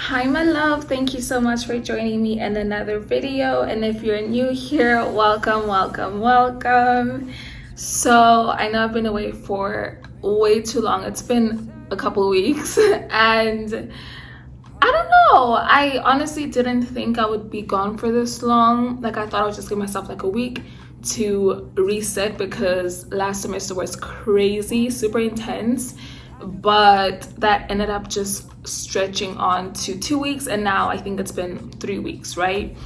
Hi my love, thank you so much for joining me in another video, and if you're new here, welcome. So I know I've been away for way too long. It's been a couple weeks and I don't know, I honestly didn't think I would be gone for this long. Like I thought I would just give myself like a week to reset because last semester was crazy, super intense, but that ended up just stretching on to 2 weeks, and now I think it's been 3 weeks, right?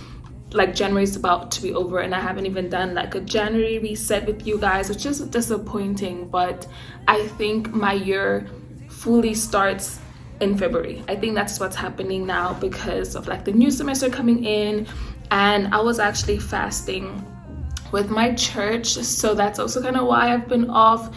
Like January's about to be over and I haven't even done like a January reset with you guys, which is disappointing, but I think my year fully starts in February. I think that's what's happening now because of like the new semester coming in, and I was actually fasting with my church, so that's also kind of why I've been off.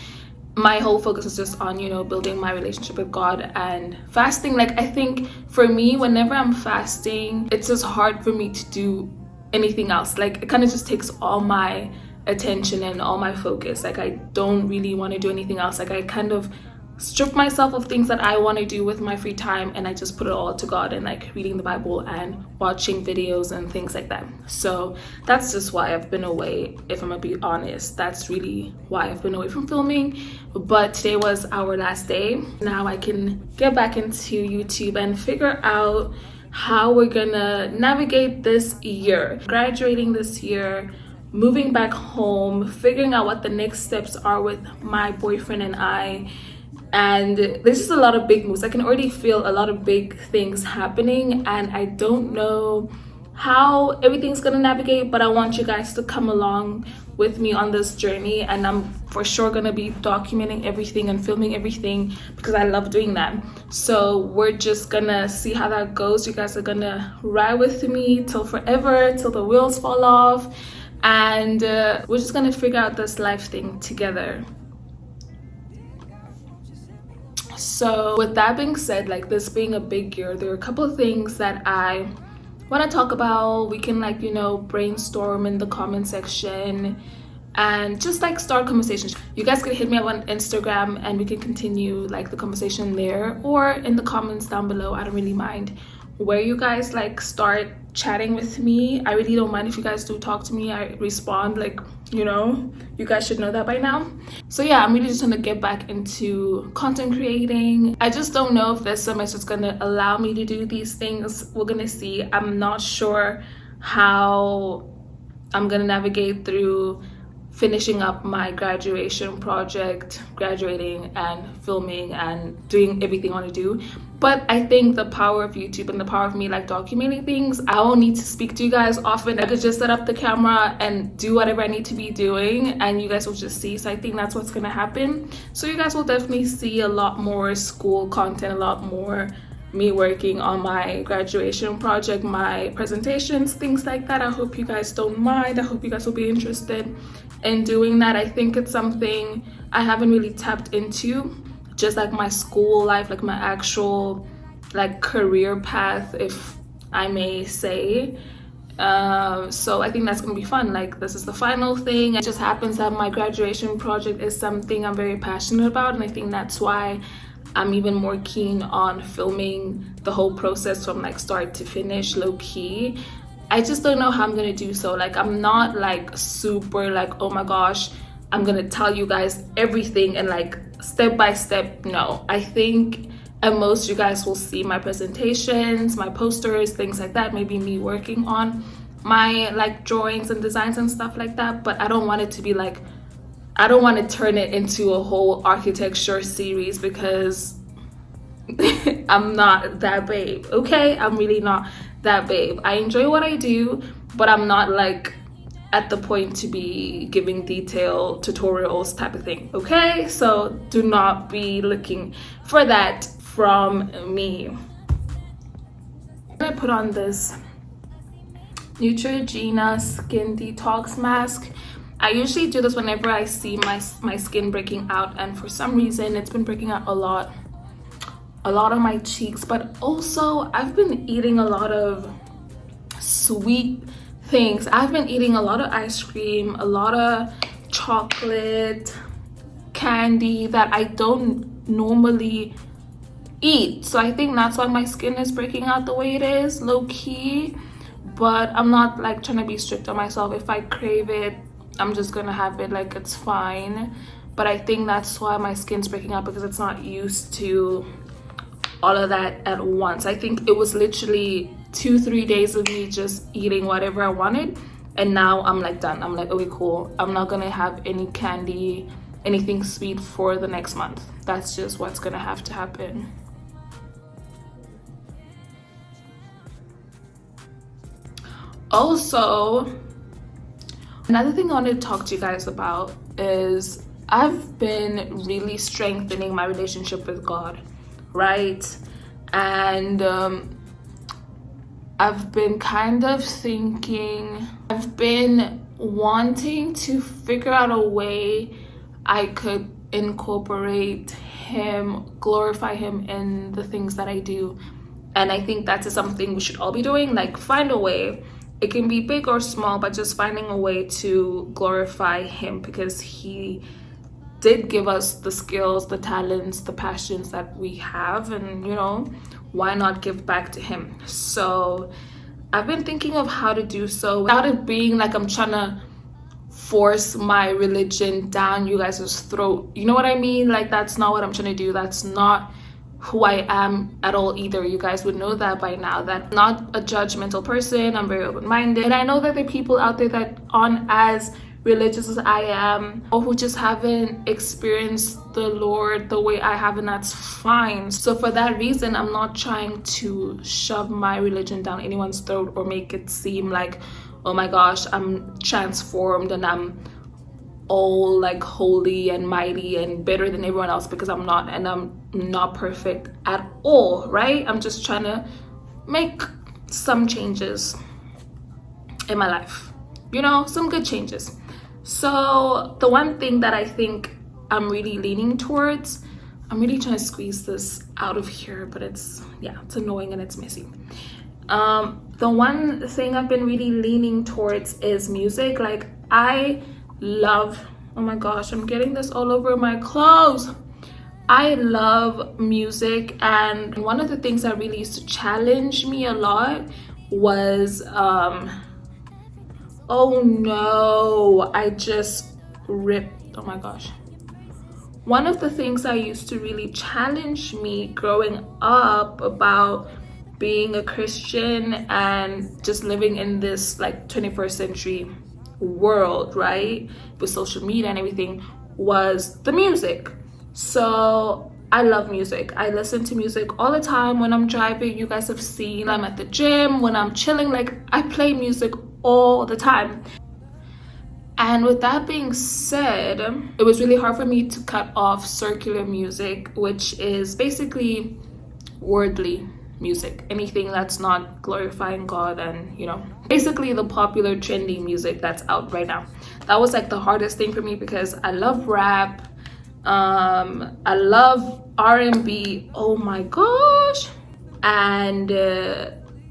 My whole focus is just on, building my relationship with God and fasting. Like I think for me, whenever I'm fasting, it's just hard for me to do anything else. Like it kind of just takes all my attention and all my focus. Like I don't really want to do anything else. Like I kind of strip myself of things that I want to do with my free time, and I just put it all to God and like reading the Bible and watching videos and things like that. So that's just why I've been away. If I'm gonna be honest, that's really why I've been away from filming. But today was our last day. Now I can get back into YouTube and figure out how we're gonna navigate this year, graduating this year, moving back home, figuring out what the next steps are with my boyfriend and I. And there's just a lot of big moves. I can already feel a lot of big things happening, and I don't know how everything's gonna navigate, but I want you guys to come along with me on this journey, and I'm for sure gonna be documenting everything and filming everything because I love doing that. So we're just gonna see how that goes. You guys are gonna ride with me till forever, till the wheels fall off, and we're just gonna figure out this life thing together. So with that being said, like this being a big year, there are a couple of things that I want to talk about. We can like, brainstorm in the comment section and just like start conversations. You guys can hit me up on Instagram and we can continue like the conversation there, or in the comments down below. I don't really mind where you guys like start chatting with me. I really don't mind if you guys do talk to me. I respond, like, you guys should know that by now. So yeah, I'm really just gonna get back into content creating. I just don't know if this semester is gonna allow me to do these things. We're gonna see. I'm not sure how I'm gonna navigate through finishing up my graduation project, graduating and filming and doing everything I want to do. But I think the power of YouTube and the power of me like documenting things, I don't need to speak to you guys often. I could just set up the camera and do whatever I need to be doing and you guys will just see. So I think that's what's gonna happen. So you guys will definitely see a lot more school content, a lot more me working on my graduation project, my presentations, things like that. I hope you guys don't mind. I hope you guys will be interested in doing that. I think it's something I haven't really tapped into, just like my school life, like my actual like career path, if I may say. So I think that's gonna be fun. Like this is the final thing. It just happens that my graduation project is something I'm very passionate about, and I think that's why I'm even more keen on filming the whole process from like start to finish, low key. I just don't know how I'm gonna do so. Like I'm not like super like, oh my gosh, I'm gonna tell you guys everything and like step by step. No, I think at most you guys will see my presentations, my posters, things like that, maybe me working on my like drawings and designs and stuff like that. But I don't want it to be like, I don't want to turn it into a whole architecture series because I'm not that babe, okay? I'm really not that babe. I enjoy what I do, but I'm not like at the point to be giving detailed tutorials type of thing, okay? So do not be looking for that from me. I put on this Neutrogena Skin Detox Mask. I usually do this whenever I see my skin breaking out, and for some reason it's been breaking out a lot on my cheeks. But also I've been eating a lot of sweet things. I've been eating a lot of ice cream, a lot of chocolate, candy that I don't normally eat. So I think that's why my skin is breaking out the way it is, low key. But I'm not like trying to be strict on myself. If I crave it, I'm just gonna have it, like it's fine. But I think that's why my skin's breaking out, because it's not used to all of that at once. I think it was literally 2-3 days of me just eating whatever I wanted, and now I'm like done. I'm like, okay, cool, I'm not gonna have any candy, anything sweet for the next month. That's just what's gonna have to happen. Also, another thing I wanted to talk to you guys about is I've been really strengthening my relationship with God, right? And I've been kind of thinking, I've been wanting to figure out a way I could incorporate Him, glorify Him in the things that I do. And I think that's something we should all be doing, like find a way. It can be big or small, but just finding a way to glorify Him, because He did give us the skills, the talents, the passions that we have, and you know, why not give back to Him? So I've been thinking of how to do so without it being like I'm trying to force my religion down you guys' throat. You know what I mean? Like, that's not what I'm trying to do. That's not who I am at all either. You guys would know that by now, that I'm not a judgmental person. I'm very open-minded, and I know that there are people out there that aren't as religious as I am, or who just haven't experienced the Lord the way I have, and that's fine. So for that reason, I'm not trying to shove my religion down anyone's throat or make it seem like, oh my gosh, I'm transformed and I'm all like holy and mighty and better than everyone else, because I'm not, and I'm not perfect at all, right? I'm just trying to make some changes in my life, you know, some good changes. So the one thing that I think I'm really leaning towards, I'm really trying to squeeze this out of here, but it's annoying and it's messy. The one thing I've been really leaning towards is music. Like, I love, oh my gosh, I'm getting this all over my clothes. I love music, and one of the things that really used to challenge me a lot was oh no, I just ripped, oh my gosh. One of the things that used to really challenge me growing up about being a Christian and just living in this like 21st century world, right, with social media and everything, was the music. So I love music. I listen to music all the time. When I'm driving, you guys have seen, I'm at the gym, when I'm chilling, like I play music all the time. And with that being said, it was really hard for me to cut off circular music, which is basically worldly music, anything that's not glorifying God, and you know, basically the popular trendy music that's out right now. That was like the hardest thing for me, because I love rap, I love R&B, oh my gosh, and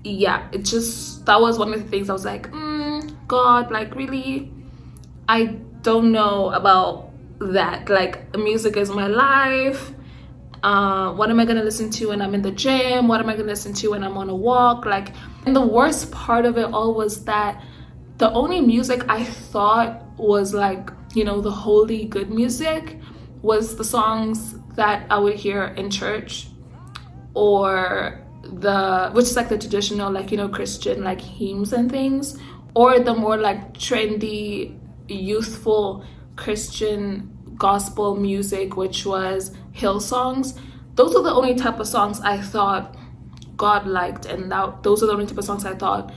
yeah, it just, that was one of the things I was like, God, like really, I don't know about that. Like, music is my life. What am I gonna listen to when I'm in the gym? What am I gonna listen to when I'm on a walk? Like, and the worst part of it all was that the only music I thought was like, you know, the holy good music was the songs that I would hear in church, or which is like the traditional, like, you know, Christian like hymns and things, or the more like trendy, youthful Christian gospel music, which was hill songs. Those are the only type of songs I thought God liked, and those are the only type of songs I thought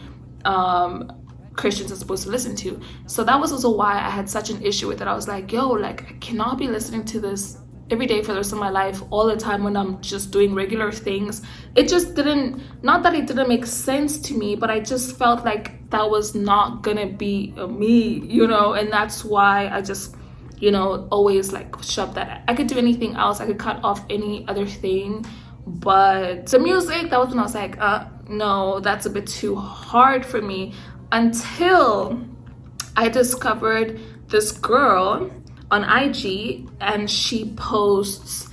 Christians are supposed to listen to. So that was also why I had such an issue with it. I was like, yo, like I cannot be listening to this every day for the rest of my life, all the time, when I'm just doing regular things. It just didn't, not that it didn't make sense to me, but I just felt like that was not gonna be me, you know. And that's why I just, you know, always like shove that. I could do anything else, I could cut off any other thing, but the music, that was when I was like, no, that's a bit too hard for me. Until I discovered this girl on IG, and she posts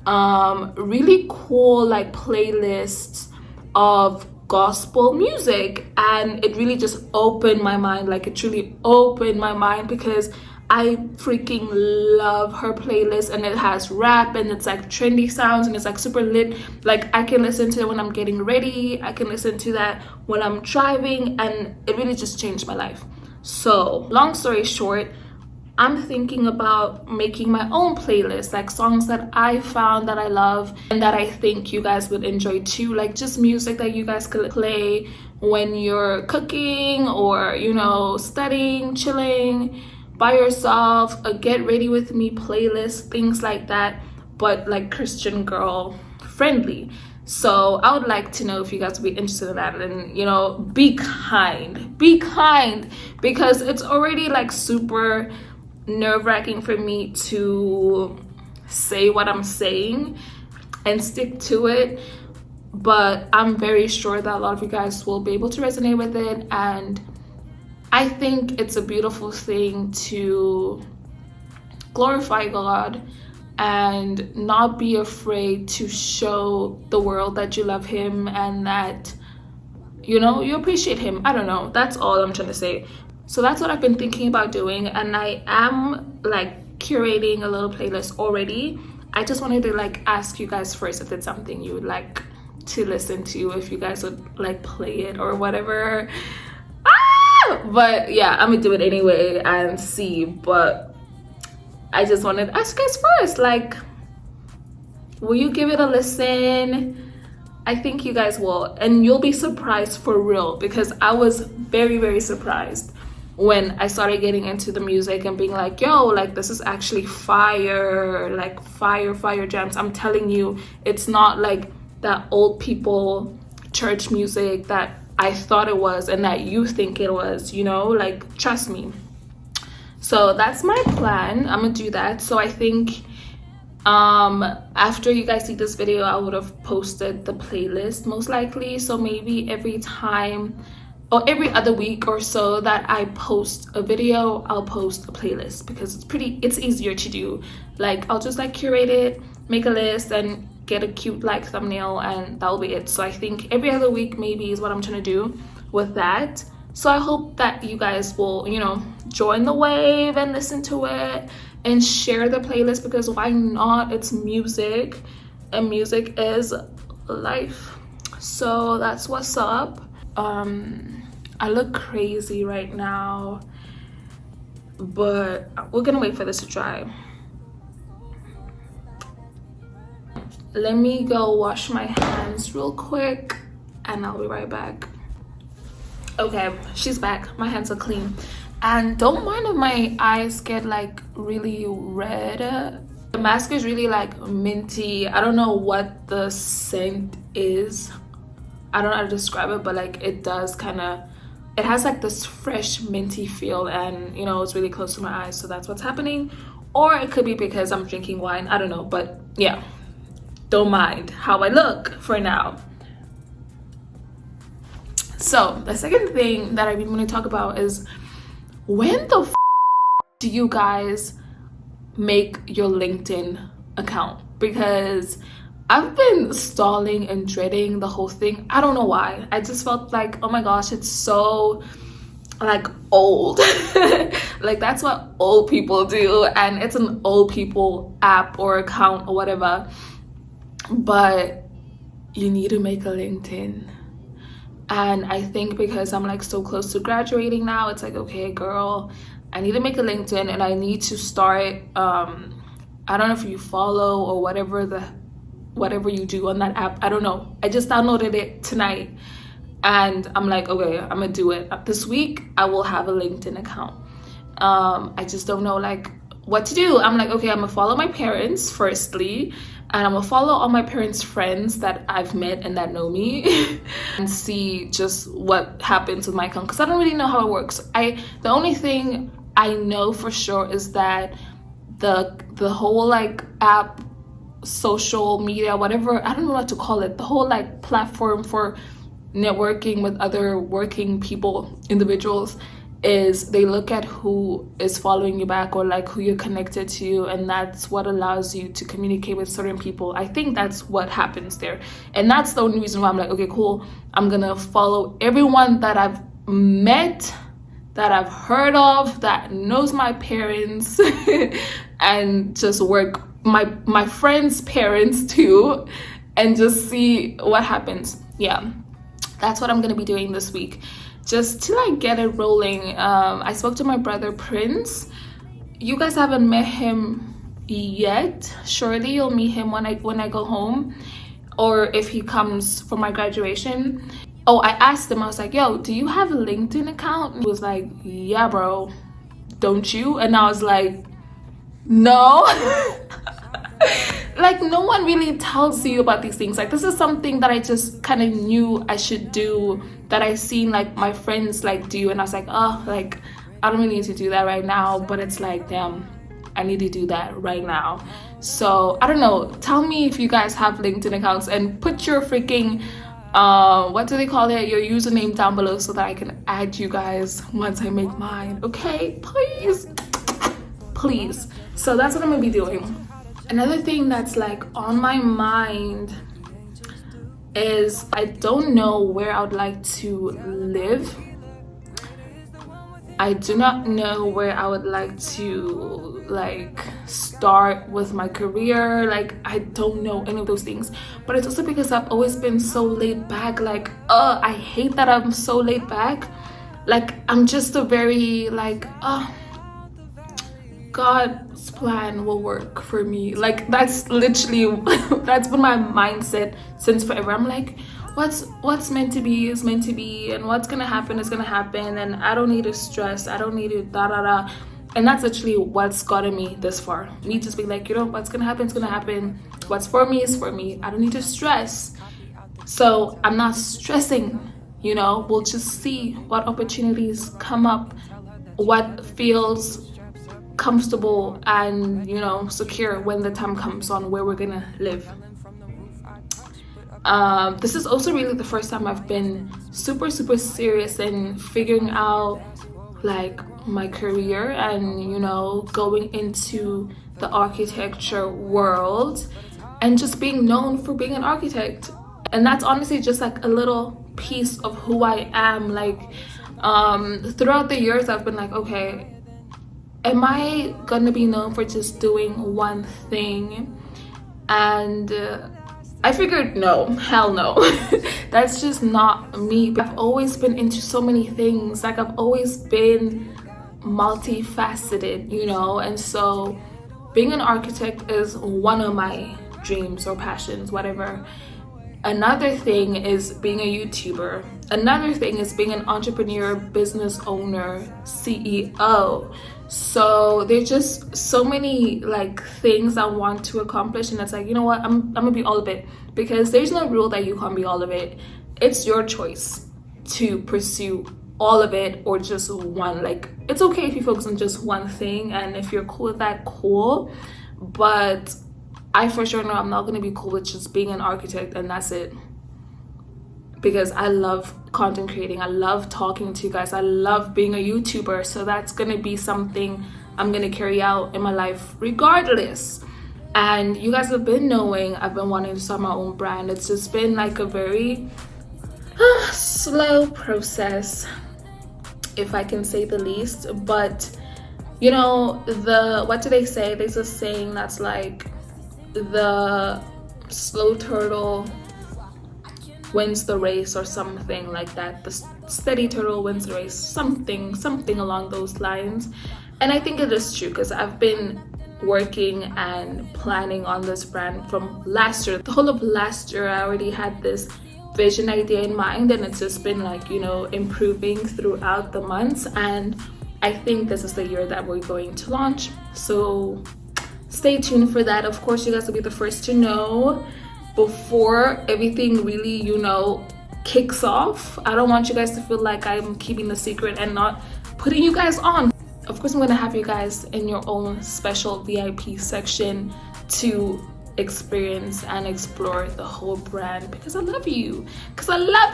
really cool like playlists of gospel music, and it really just opened my mind. Like it truly opened my mind, because I freaking love her playlist, and it has rap and it's like trendy sounds and it's like super lit. Like I can listen to it when I'm getting ready, I can listen to that when I'm driving, and it really just changed my life. So long story short, I'm thinking about making my own playlist, like songs that I found that I love and that I think you guys would enjoy too, like just music that you guys could play when you're cooking or, you know, studying, chilling by yourself, a get ready with me playlist, things like that, but like Christian girl friendly. So I would like to know if you guys would be interested in that. And, you know, be kind, because it's already like super nerve-wracking for me to say what I'm saying and stick to it, but I'm very sure that a lot of you guys will be able to resonate with it. And I think it's a beautiful thing to glorify God and not be afraid to show the world that you love him and that, you know, you appreciate him. I don't know, that's all I'm trying to say. So that's what I've been thinking about doing, and I am like curating a little playlist already. I just wanted to like ask you guys first if it's something you would like to listen to, if you guys would like play it or whatever. But yeah, I'm gonna do it anyway and see. But I just wanted to ask you guys first, like, will you give it a listen? I think you guys will, and you'll be surprised for real, because I was very, very surprised when I started getting into the music and being like, yo, like this is actually fire, like fire jams. I'm telling you, it's not like that old people church music that I thought it was and that you think it was, you know, like trust me. So that's my plan. I'm gonna do that. So I think after you guys see this video, I would have posted the playlist most likely. So maybe every time or every other week or so that I post a video, I'll post a playlist, because it's easier to do. Like I'll just like curate it, make a list, and get a cute like thumbnail, and that'll be it. So I think every other week maybe is what I'm trying to do with that. So I hope that you guys will, you know, join the wave and listen to it and share the playlist, because why not? It's music, and music is life. So that's what's up. I look crazy right now, but we're gonna wait for this to dry. Let me go wash my hands real quick and I'll be right back. Okay, she's back. My hands are clean, and don't mind if my eyes get like really red. The mask is really like minty. I don't know what the scent is, I don't know how to describe it, but like it does kind of, it has like this fresh minty feel, and you know, it's really close to my eyes, so that's what's happening. Or it could be because I'm drinking wine, I don't know, but yeah, don't mind how I look for now. So the second thing that I really want to talk about is, when the do you guys make your LinkedIn account? Because I've been stalling and dreading the whole thing. I don't know why. I just felt like, oh my gosh, it's so like old. Like that's what old people do, and it's an old people app or account or whatever. But you need to make a LinkedIn. And I think because I'm like so close to graduating now, it's like, okay girl, I need to make a LinkedIn, and I need to start I don't know if you follow or whatever you do on that app, I don't know. I just downloaded it tonight, and I'm like, okay, I'm gonna do it this week. I will have a LinkedIn account. I just don't know like what to do. I'm like, okay, I'm gonna follow my parents firstly, and I'm gonna follow all my parents' friends that I've met and that know me and see just what happens with my account, because I don't really know how it works. The only thing I know for sure is that the whole like app, social media, whatever, I don't know what to call it, the whole like platform for networking with other working people, individuals, is they look at who is following you back, or like who you're connected to, and that's what allows you to communicate with certain people. I think that's what happens there, and that's the only reason why I'm like, okay, cool, I'm gonna follow everyone that I've met, that I've heard of, that knows my parents and just work my friends' parents too, and just see what happens. Yeah, that's what I'm gonna be doing this week, just to like get it rolling. I spoke to my brother Prince. You guys haven't met him yet. Surely you'll meet him when I go home, or if he comes for my graduation. Oh, I asked him, I was like, yo, do you have a LinkedIn account? And he was like, yeah, bro, don't you? And I was like, no. Like, no one really tells you about these things. Like, this is something that I just kind of knew I should do, that I seen like my friends like do, and I was like, oh, like I don't really need to do that right now, but it's like, damn, I need to do that right now. So I don't know, tell me if you guys have LinkedIn accounts, and put your freaking what do they call it, your username down below, so that I can add you guys once I make mine. Okay, please. So that's what I'm gonna be doing. Another thing that's like on my mind is I don't know where I would like to live. I do not know where I would like to like start with my career. Like, I don't know any of those things. But it's also because I've always been so laid back. Like, I hate that I'm so laid back. Like, I'm just a very like, God's plan will work for me. Like, that's literally that's been my mindset since forever. I'm like, what's meant to be is meant to be, and what's gonna happen is gonna happen, and I don't need to stress, I don't need to da. And that's actually what's gotten me this far. Me just being like, you know, what's gonna happen is gonna happen. What's for me is for me. I don't need to stress. So I'm not stressing, you know. We'll just see what opportunities come up, what feels comfortable and, you know, secure when the time comes on where we're gonna live. This is also really the first time I've been super serious in figuring out like my career, and, you know, going into the architecture world and just being known for being an architect. And that's honestly just like a little piece of who I am. Like, throughout the years I've been like, okay, am I gonna be known for just doing one thing? And I figured, no, hell no. That's just not me. I've always been into so many things. Like, I've always been multifaceted, you know. And so being an architect is one of my dreams or passions, whatever. Another thing is being a YouTuber. Another thing is being an entrepreneur, business owner, CEO. So there's just so many like things I want to accomplish, and it's like, you know what, I'm gonna be all of it, because there's no rule that you can't be all of it. It's your choice to pursue all of it or just one. Like, it's okay if you focus on just one thing, and if you're cool with that, cool. But I for sure know I'm not gonna be cool with just being an architect and that's it. Because I love content creating, I love talking to you guys, I love being a YouTuber. So that's gonna be something I'm gonna carry out in my life regardless. And you guys have been knowing I've been wanting to start my own brand. It's just been like a very slow process, if I can say the least. But, you know, what do they say? There's a saying that's like, the slow turtle wins the race, or something like that. The steady turtle wins the race, something along those lines. And I think it is true, because I've been working and planning on this brand from last year. The whole of last year I already had this vision idea in mind, and it's just been like, you know, improving throughout the months. And I think this is the year that we're going to launch. So stay tuned for that. Of course, you guys will be the first to know before everything really, you know, kicks off. I don't want you guys to feel like I'm keeping the secret and not putting you guys on. Of course, I'm gonna have you guys in your own special VIP section to experience and explore the whole brand, because I love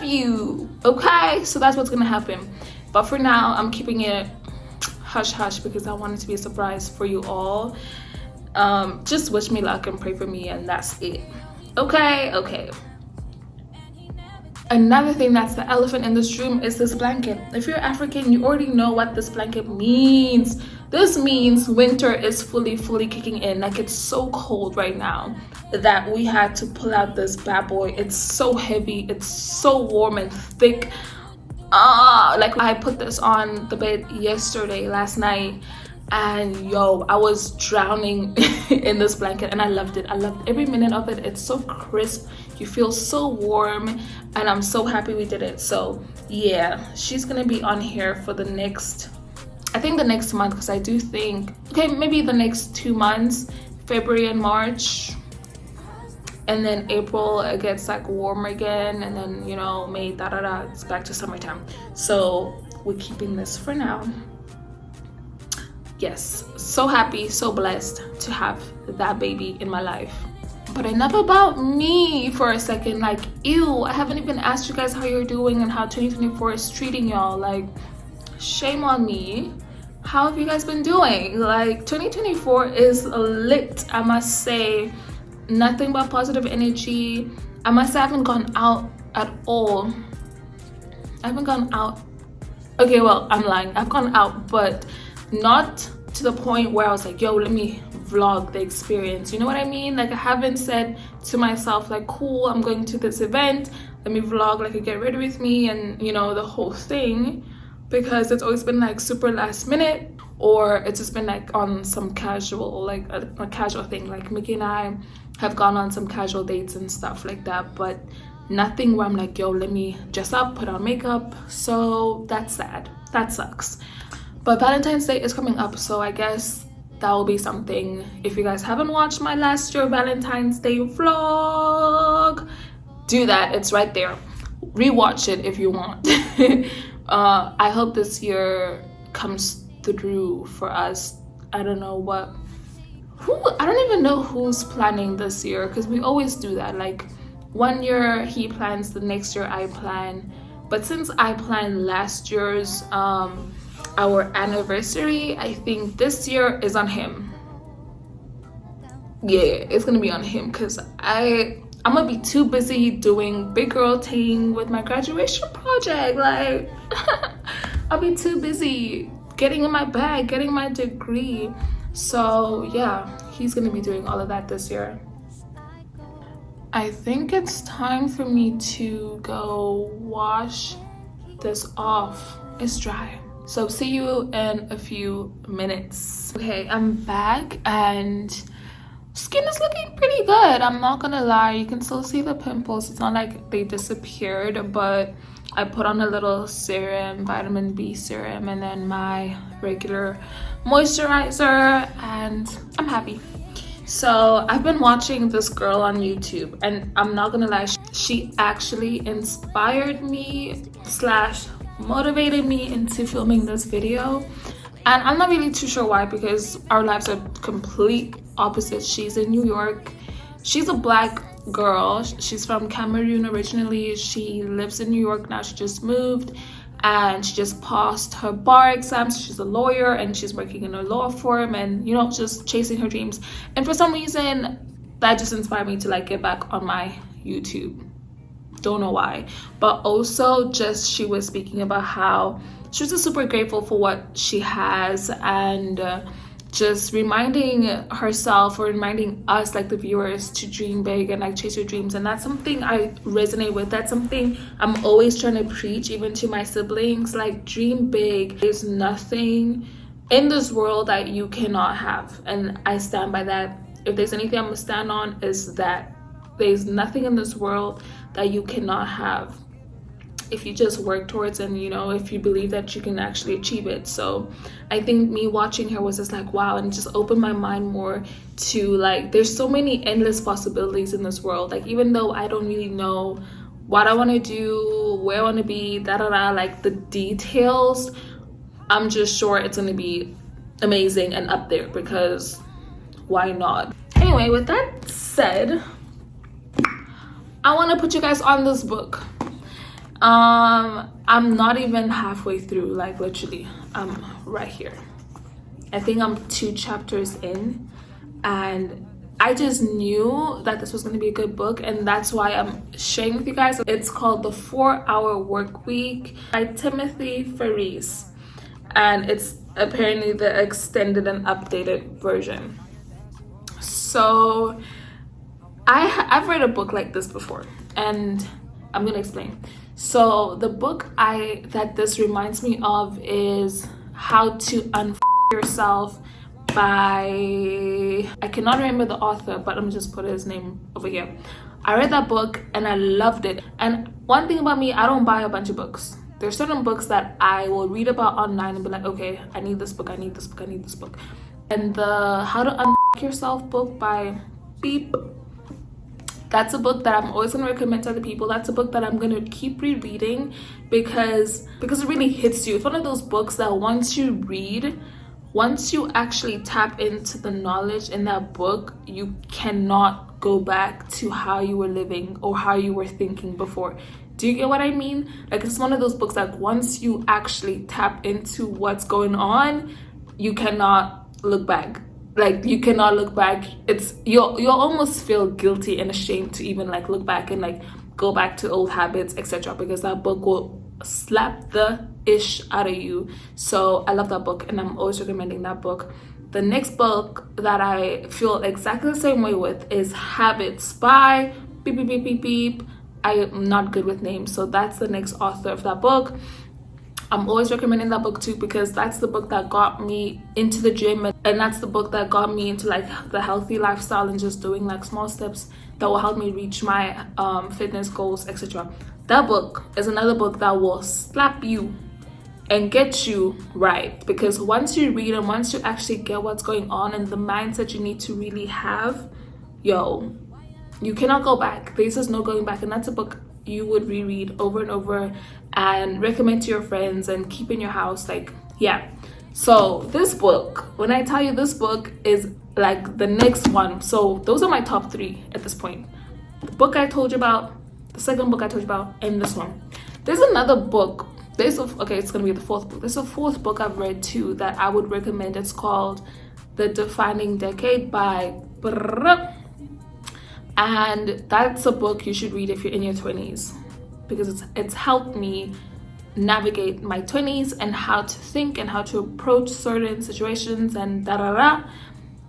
you, okay? So that's what's gonna happen. But for now, I'm keeping it hush hush because I want it to be a surprise for you all. Just wish me luck and pray for me, and that's it. Okay. Another thing that's the elephant in this room is this blanket. If you're African, you already know what this blanket means. This means winter is fully kicking in. Like, it's so cold right now that we had to pull out this bad boy. It's so heavy, it's so warm and thick. Like, I put this on the bed last night, and yo, I was drowning in this blanket, and I loved it. I loved every minute of it. It's so crisp, you feel so warm, and I'm so happy we did it. So yeah, she's gonna be on here for the next, I think the next month, because I do think, okay, maybe the next 2 months, February and March, and then April it gets like warmer again, and then, you know, May, it's back to summertime. So we're keeping this for now. Yes, so happy, so blessed to have that baby in my life. But enough about me for a second. Like, ew, I haven't even asked you guys how you're doing and how 2024 is treating y'all. Like, shame on me. How have you guys been doing? Like, 2024 is lit, I must say. Nothing but positive energy. I must say I haven't gone out at all. I haven't gone out. Okay, well, I'm lying. I've gone out, but not to the point where I was like, yo, let me vlog the experience. You know what I mean? Like, I haven't said to myself, like, cool, I'm going to this event, let me vlog, like, get ready with me, and, you know, the whole thing, because it's always been like super last minute, or it's just been like on some casual, like a casual thing. Like, Mickey and I have gone on some casual dates and stuff like that, but nothing where I'm like, yo, let me dress up, put on makeup. So that's sad. That sucks. But Valentine's Day is coming up, so I guess that will be something. If you guys haven't watched my last year Valentine's Day vlog, do that. It's right there. Rewatch it if you want. I hope this year comes through for us. I don't know I don't even know who's planning this year, because we always do that. Like, one year he plans, the next year I plan. But since I planned last year's our anniversary, I think this year is on him. Yeah, it's gonna be on him, because I'm gonna be too busy doing big girl thing with my graduation project. Like, I'll be too busy getting in my bag, getting my degree. So yeah, he's gonna be doing all of that this year. I think it's time for me to go wash this off. It's dry. So see you in a few minutes. Okay, I'm back and skin is looking pretty good. I'm not gonna lie, you can still see the pimples. It's not like they disappeared, but I put on a little serum, vitamin B serum, and then my regular moisturizer, and I'm happy. So I've been watching this girl on YouTube, and I'm not gonna lie, she actually inspired me / motivated me into filming this video. And I'm not really too sure why, because our lives are complete opposites. She's in New York. She's a black girl. She's from Cameroon originally. She lives in New York now. She just moved, and she just passed her bar exams. She's a lawyer, and she's working in a law firm, and, you know, just chasing her dreams. And for some reason, that just inspired me to like get back on my YouTube. Don't know why. But also, just she was speaking about how she was just super grateful for what she has, and just reminding herself, or reminding us, like the viewers, to dream big and like chase your dreams. And that's something I resonate with. That's something I'm always trying to preach, even to my siblings. Like, dream big. There's nothing in this world that you cannot have, and I stand by that. If there's anything I'm gonna stand on, is that there's nothing in this world that you cannot have if you just work towards, and, you know, if you believe that you can actually achieve it. So I think me watching her was just like, wow, and just opened my mind more to, like, there's so many endless possibilities in this world. Like, even though I don't really know what I want to do, where I want to be, like the details, I'm just sure it's going to be amazing and up there, because why not? Anyway, with that said, I want to put you guys on this book. I'm not even halfway through, like literally I'm right here. I think I'm 2 chapters in, and I just knew that this was going to be a good book, and that's why I'm sharing with you guys. It's called The 4-Hour Work Week by Timothy Ferris, and it's apparently the extended and updated version. So I've read a book like this before, and I'm gonna explain. So the book that this reminds me of is How to Yourself by, I cannot remember the author, but I'm just put his name over here. I read that book and I loved it. And one thing about me, I don't buy a bunch of books. There's certain books that I will read about online and be like, okay, I need this book, I need this book, I need this book. And the How to Yourself book by Beep, that's a book that I'm always going to recommend to other people. That's a book that I'm going to keep rereading because it really hits you. It's one of those books that once you read, once you actually tap into the knowledge in that book, you cannot go back to how you were living or how you were thinking before. Do you get what I mean? Like, it's one of those books that once you actually tap into what's going on, you cannot look back. Like, you cannot look back. It's you'll almost feel guilty and ashamed to even like look back and like go back to old habits, etc., because that book will slap the ish out of you. So I love that book, and I'm always recommending that book. The next book that I feel exactly the same way with is Habits by beep beep beep beep beep. I am not good with names, so that's the next author of that book. I'm always recommending that book too, because that's the book that got me into the gym, and that's the book that got me into like the healthy lifestyle and just doing like small steps that will help me reach my fitness goals, etc. That book is another book that will slap you and get you right, because once you read and once you actually get what's going on and the mindset you need to really have, you cannot go back. There's just no going back. And that's a book you would reread over and over and recommend to your friends and keep in your house. Like, yeah. So this book, when I tell you this book is like the next one, so those are my top 3 at this point. The book I told you about, the second book I told you about, and this one. There's another book, it's gonna be the 4th book. There's a 4th book I've read too that I would recommend. It's called The Defining Decade by and that's a book you should read if you're in your 20s, because it's helped me navigate my 20s and how to think and how to approach certain situations and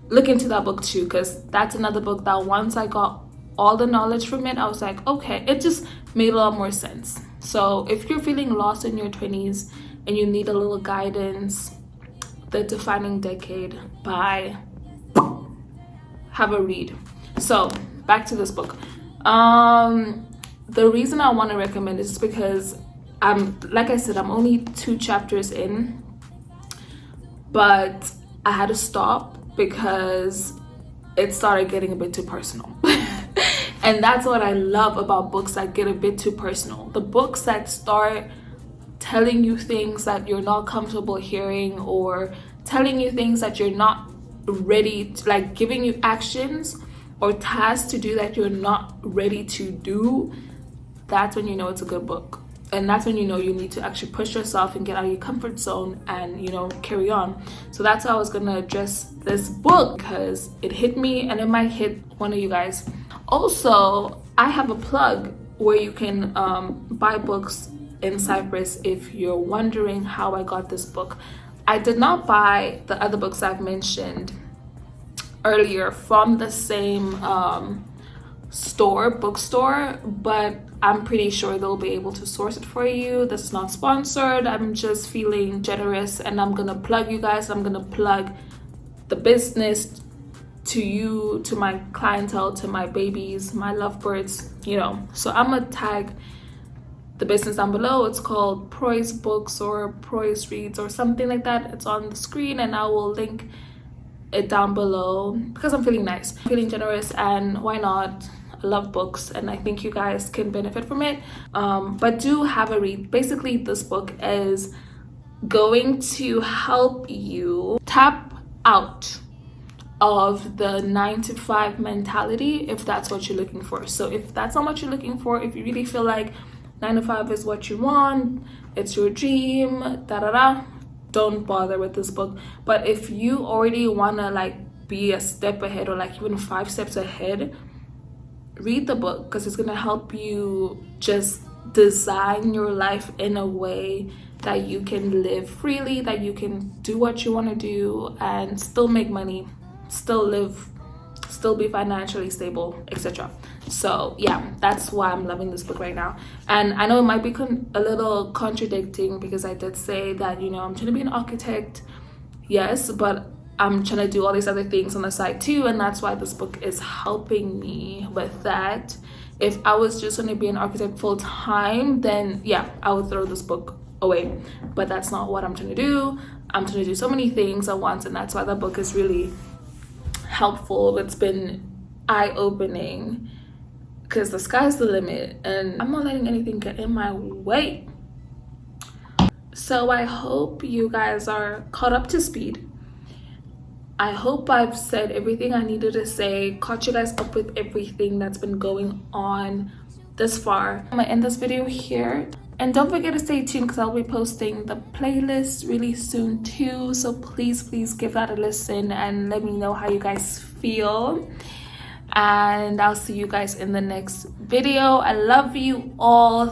look into that book too, because that's another book that once I got all the knowledge from it, I was like, okay, it just made a lot more sense. So if you're feeling lost in your 20s and you need a little guidance, The Defining Decade by have a read. So back to this book. The reason I want to recommend it is because like I said, I'm only 2 chapters in, but I had to stop because it started getting a bit too personal. And that's what I love about books that get a bit too personal. The books that start telling you things that you're not comfortable hearing, or telling you things that you're not ready to, like giving you actions or tasks to do that you're not ready to do. That's when you know it's a good book. And that's when you know you need to actually push yourself and get out of your comfort zone and, carry on. So that's how I was gonna address this book, because it hit me and it might hit one of you guys. Also, I have a plug where you can buy books in Cyprus if you're wondering how I got this book. I did not buy the other books I've mentioned earlier from the same bookstore, but I'm pretty sure they'll be able to source it for you. This is not sponsored. I'm just feeling generous, and I'm gonna plug you guys. I'm gonna plug the business to you, to my clientele, to my babies, my lovebirds, So I'm gonna tag the business down below. It's called Proy's Books or Proy's Reads or something like that. It's on the screen, and I will link it down below because I'm feeling nice, I'm feeling generous, and why not? I love books, and I think you guys can benefit from it. But do have a read. Basically, this book is going to help you tap out of the 9-to-5 mentality if that's what you're looking for. So if that's not what you're looking for, if you really feel like 9 to 5 is what you want, it's your dream, da da da, don't bother with this book. But if you already want to like be a step ahead, or like even 5 steps ahead, read the book, because it's going to help you just design your life in a way that you can live freely, that you can do what you want to do and still make money, still live, still be financially stable, etc. So yeah, that's why I'm loving this book right now. And I know it might be a little contradicting, because I did say that, you know, I'm trying to be an architect, yes, but I'm trying to do all these other things on the side too, and that's why this book is helping me with that. If I was just going to be an architect full time, then yeah, I would throw this book away. But that's not what I'm trying to do. I'm trying to do so many things at once, and that's why the book is really helpful. It's been eye-opening, because the sky's the limit, and I'm not letting anything get in my way. So I hope you guys are caught up to speed. I hope I've said everything I needed to say, caught you guys up with everything that's been going on this far. I'm gonna end this video here, and don't forget to stay tuned, because I'll be posting the playlist really soon too. So please give that a listen and let me know how you guys feel, and I'll see you guys in the next video. I love you all.